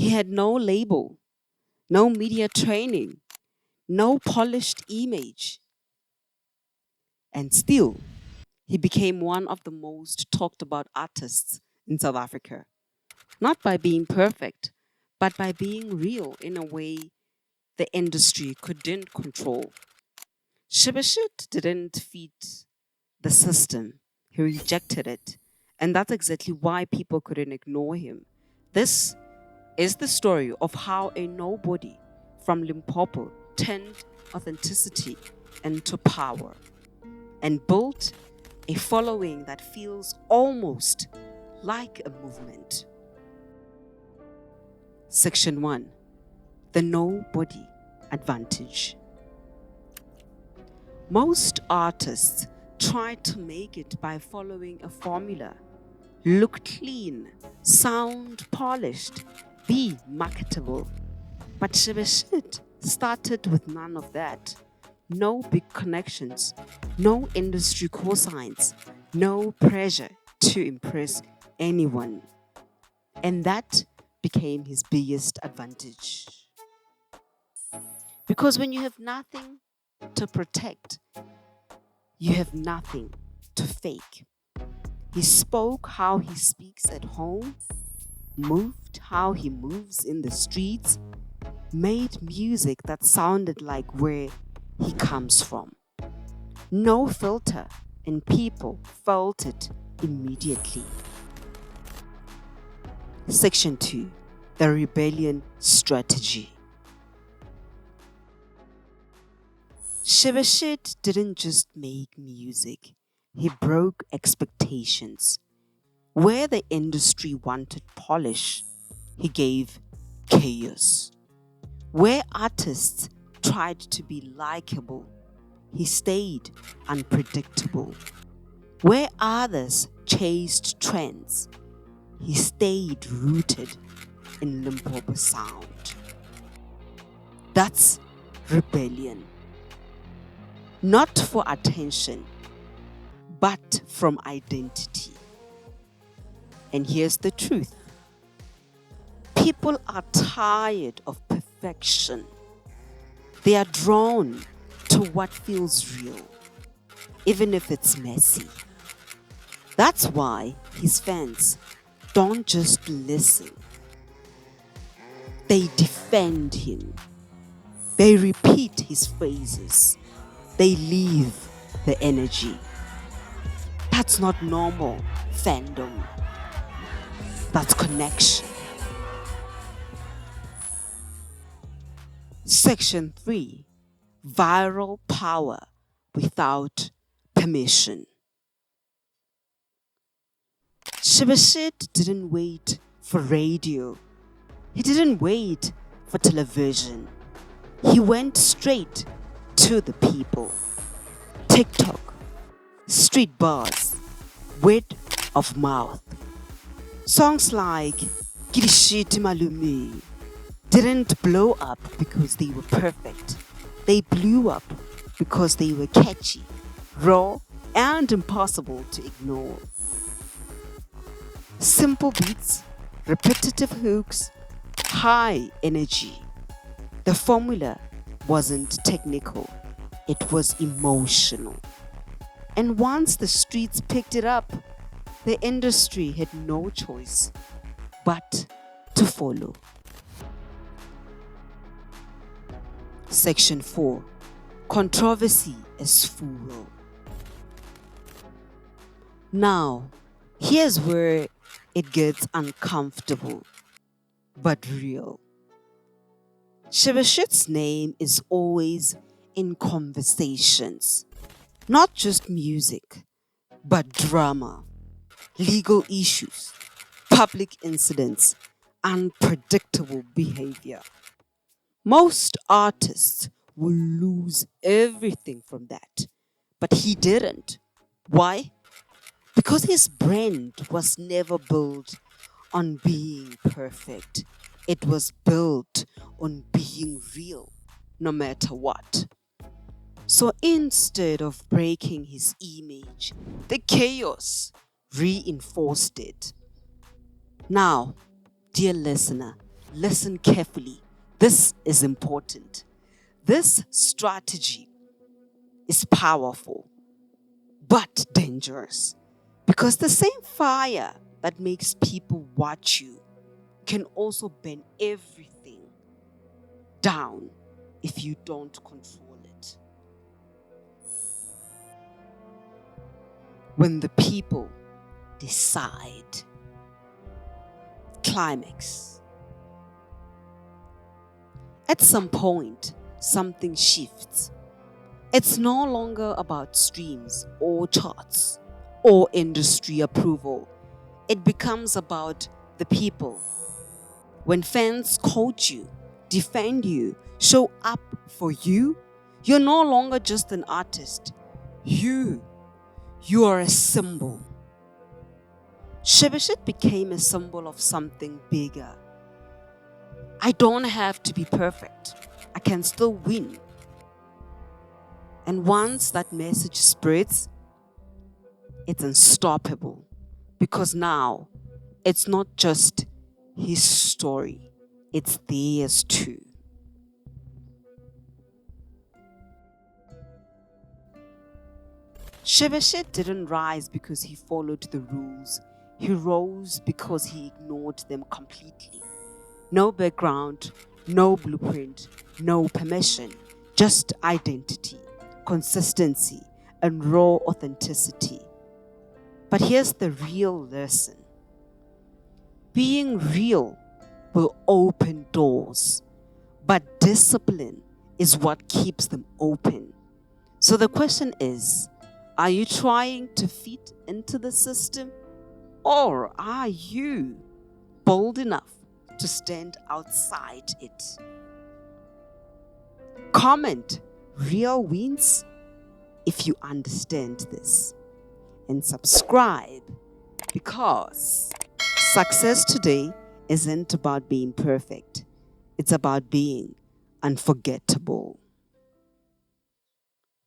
He had no label, no media training, no polished image. And still, he became one of the most talked about artists in South Africa. Not by being perfect, but by being real in a way the industry couldn't control. Shebeshkt didn't fit the system, he rejected it. And that's exactly why people couldn't ignore him. This is the story of how a nobody from Limpopo turned authenticity into power and built a following that feels almost like a movement. Section 1: The Nobody Advantage. Most artists try to make it by following a formula: look clean, sound polished, be marketable. But Shebeshkt started with none of that. No big connections, no industry cosigns, no pressure to impress anyone. And that became his biggest advantage. Because when you have nothing to protect, you have nothing to fake. He spoke how he speaks at home, moved how he moves in the streets, made music that sounded like where he comes from. No filter, and people felt it immediately. Section 2: The Rebellion Strategy. Shebeshkt didn't just make music, he broke expectations. Where the industry wanted polish, he gave chaos. Where artists tried to be likable, he stayed unpredictable. Where others chased trends, he stayed rooted in Limpopo sound. That's rebellion. Not for attention, but from identity. And here's the truth: people are tired of perfection. They are drawn to what feels real, even if it's messy. That's why his fans don't just listen, they defend him. They repeat his phrases. They leave the energy. That's not normal fandom. That's connection. Section 3: Viral power without permission. Shebeshkt didn't wait for radio. He didn't wait for television. He went straight to the people. TikTok, street bars, word of mouth. Songs like Kirishiti Malumi didn't blow up because they were perfect. They blew up because they were catchy, raw, and impossible to ignore. Simple beats, repetitive hooks, high energy. The formula wasn't technical, it was emotional. And once the streets picked it up, the industry had no choice but to follow. Section 4: Controversy as fuel. Now, here's where it gets uncomfortable, but real. Shebesht's name is always in conversations. Not just music, but drama, legal issues, public incidents, unpredictable behavior. Most artists will lose everything from that, but he didn't. Why? Because his brand was never built on being perfect. It was built on being real, no matter what. So instead of breaking his image, the chaos reinforced it. Now, dear listener, listen carefully. This is important. This strategy is powerful but dangerous because the same fire that makes people watch you can also burn everything down if you don't control it. When the people decide, climax. At some point, something shifts. It's no longer about streams or charts or industry approval. It becomes about the people. When fans coach you, defend you, show up for you, you're no longer just an artist. You are a symbol. Shebeshkt became a symbol of something bigger. I don't have to be perfect. I can still win. And once that message spreads, it's unstoppable. Because now, it's not just his story, it's theirs too. Shebeshkt didn't rise because he followed the rules. He rose because he ignored them completely. No background, no blueprint, no permission, just identity, consistency, and raw authenticity. But here's the real lesson. Being real will open doors, but discipline is what keeps them open. So the question is, are you trying to fit into the system, or are you bold enough to stand outside it? Comment real wins if you understand this, and subscribe, because success today isn't about being perfect. It's about being unforgettable.